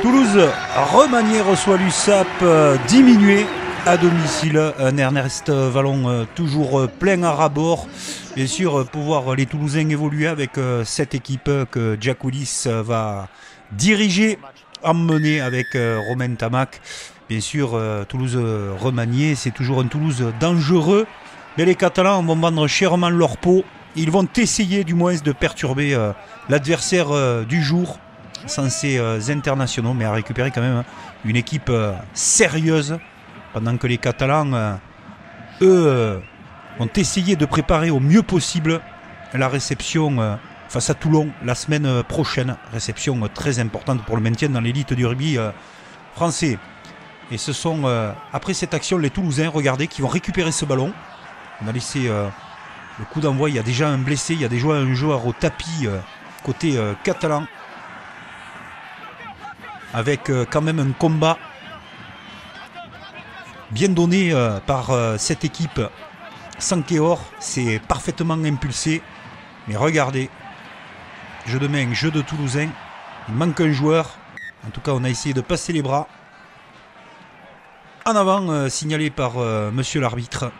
Toulouse remanié reçoit l'USAP diminué à domicile. Un Ernest Vallon toujours plein à ras-bord. Bien sûr, pour voir les Toulousains évoluer avec cette équipe que Jack Willis va diriger, emmener avec Romain Ntamack. Bien sûr, Toulouse remanié, c'est toujours un Toulouse dangereux. Mais les Catalans vont vendre chèrement leur peau. Ils vont essayer du moins de perturber l'adversaire du jour. Sans ces internationaux, mais à récupérer quand même une équipe sérieuse, pendant que les Catalans, eux, vont essayer de préparer au mieux possible la réception face à Toulon la semaine prochaine. Réception très importante pour le maintien dans l'élite du rugby français. Et ce sont, après cette action, les Toulousains, regardez, qui vont récupérer ce ballon. On a laissé le coup d'envoi, il y a déjà un blessé, il y a déjà un joueur au tapis côté catalan. Avec quand même un combat bien donné par cette équipe Sankeor. C'est parfaitement impulsé. Mais regardez, jeu de main, jeu de Toulousain. Il manque un joueur. En tout cas, on a essayé de passer les bras. En avant, signalé par monsieur l'arbitre.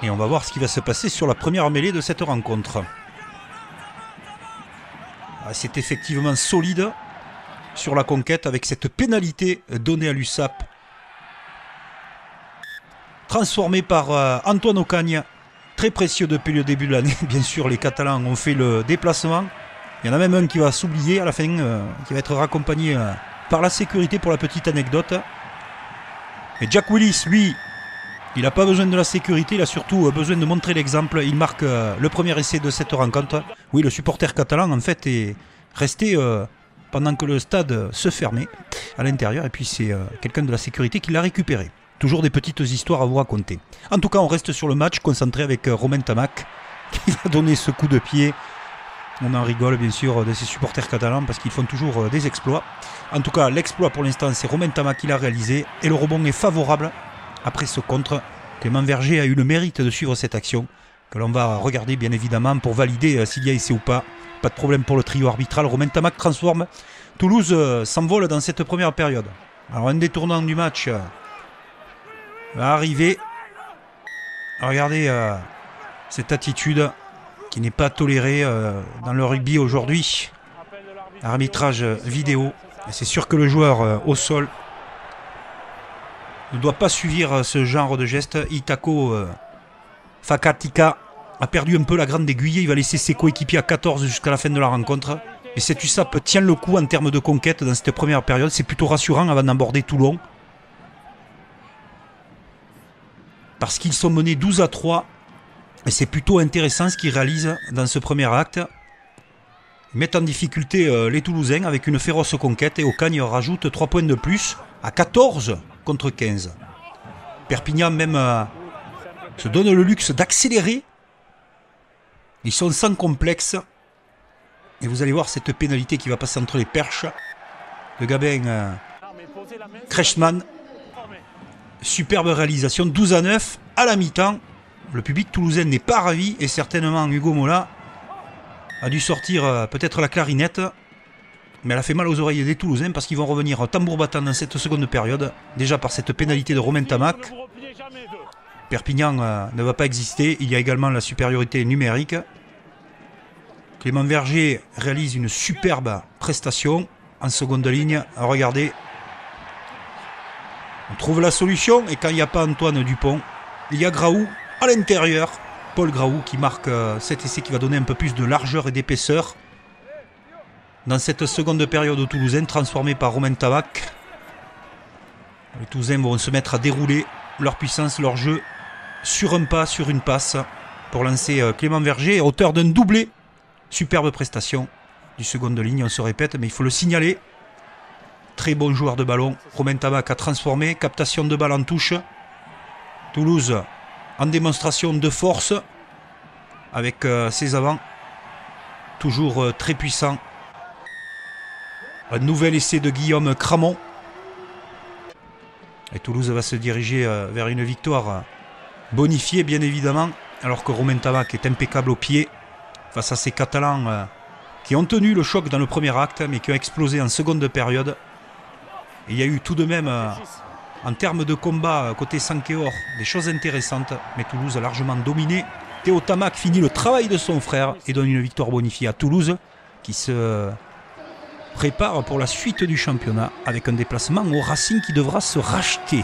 Et on va voir ce qui va se passer sur la première mêlée de cette rencontre. C'est effectivement solide sur la conquête avec cette pénalité donnée à l'USAP. Transformé par Antoine Ocagne, très précieux depuis le début de l'année. Bien sûr, les Catalans ont fait le déplacement. Il y en a même un qui va s'oublier à la fin, qui va être raccompagné par la sécurité pour la petite anecdote. Et Jack Willis, lui, il n'a pas besoin de la sécurité, il a surtout besoin de montrer l'exemple. Il marque le premier essai de cette rencontre. Oui, le supporter catalan, en fait, est resté pendant que le stade se fermait à l'intérieur. Et puis, c'est quelqu'un de la sécurité qui l'a récupéré. Toujours des petites histoires à vous raconter. En tout cas, on reste sur le match, concentré avec Romain Ntamack, qui va donner ce coup de pied. On en rigole, bien sûr, de ces supporters catalans, parce qu'ils font toujours des exploits. En tout cas, l'exploit pour l'instant, c'est Romain Ntamack qui l'a réalisé. Et le rebond est favorable. Après ce contre, Clément Verger a eu le mérite de suivre cette action, que l'on va regarder bien évidemment pour valider s'il y a essai ou pas. Pas de problème pour le trio arbitral. Romain Ntamack transforme. Toulouse s'envole dans cette première période. Alors un des tournants du match va arriver. Regardez cette attitude qui n'est pas tolérée dans le rugby aujourd'hui. Arbitrage vidéo. C'est sûr que le joueur au sol ne doit pas suivre ce genre de geste. Itako Fakatika a perdu un peu la grande aiguille. Il va laisser ses coéquipiers à 14 jusqu'à la fin de la rencontre. Et cet USAP tient le coup en termes de conquête dans cette première période. C'est plutôt rassurant avant d'aborder Toulon. Parce qu'ils sont menés 12-3. Et c'est plutôt intéressant ce qu'ils réalisent dans ce premier acte. Ils mettent en difficulté les Toulousains avec une féroce conquête. Et Ocagne rajoute 3 points de plus à 14 contre 15. Perpignan même se donne le luxe d'accélérer. Ils sont sans complexe. Et vous allez voir cette pénalité qui va passer entre les perches. Le Gabin Kretschmann. Superbe réalisation. 12-9 à la mi-temps. Le public toulousain n'est pas ravi. Et certainement Hugo Mola a dû sortir peut-être la clarinette. Mais elle a fait mal aux oreilles des Toulousains parce qu'ils vont revenir tambour battant dans cette seconde période. Déjà par cette pénalité de Romain Ntamack. Perpignan ne va pas exister. Il y a également la supériorité numérique. Clément Verger réalise une superbe prestation en seconde ligne. Regardez. On trouve la solution. Et quand il n'y a pas Antoine Dupont, il y a Graou à l'intérieur. Paul Graou qui marque cet essai qui va donner un peu plus de largeur et d'épaisseur dans cette seconde période au Toulousain, transformée par Romain Ntamack. Les Toulousains vont se mettre à dérouler leur puissance, leur jeu, sur un pas, sur une passe, pour lancer Clément Verger, auteur d'un doublé. Superbe prestation du seconde ligne, on se répète, mais il faut le signaler. Très bon joueur de ballon. Romain Ntamack a transformé, captation de balle en touche. Toulouse en démonstration de force, avec ses avants, toujours très puissants. Un nouvel essai de Guillaume Cramon. Et Toulouse va se diriger vers une victoire bonifiée, bien évidemment. Alors que Romain Ntamack est impeccable au pied face à ces Catalans qui ont tenu le choc dans le premier acte, mais qui ont explosé en seconde période. Et il y a eu tout de même, en termes de combat, côté Sankeor, des choses intéressantes, mais Toulouse a largement dominé. Théo Tamac finit le travail de son frère et donne une victoire bonifiée à Toulouse, qui se prépare pour la suite du championnat, avec un déplacement au Racing qui devra se racheter.